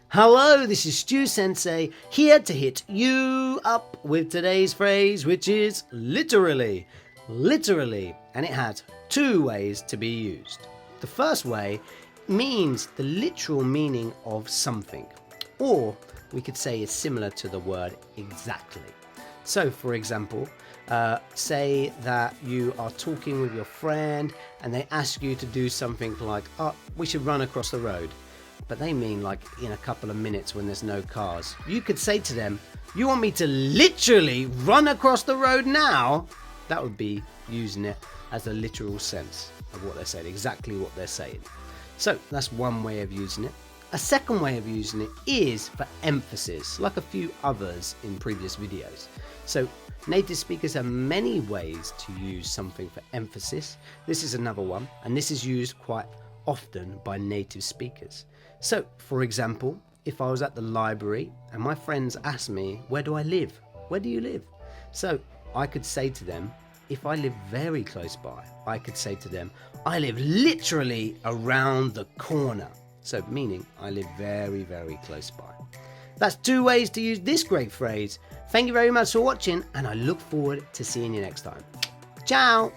Hello, this is Stu Sensei, here to hit you up with today's phrase, which is literally. Literally, and it has two ways to be used. The first way means the literal meaning of something, or we could say it's similar to the word exactly. So, for example, say that you are talking with your friend and they ask you to do something like, oh, we should run across the road. But they mean like in a couple of minutes when there's no cars. You could say to them, you want me to literally run across the road now? That would be using it as a literal sense of what they're saying, exactly what they're saying. So that's one way of using it. A second way of using it is for emphasis, like a few others in previous videos. So native speakers have many ways to use something for emphasis. This is another one, and this is used quite often by native speakers. So, for example, if I was at the library and my friends asked me, where do I live? Where do you live? So I could say to them, if I live very close by, I could say to them, I live literally around the corner. So meaning I live very, very close by. That's two ways to use this great phrase. Thank you very much for watching, and I look forward to seeing you next time. Ciao!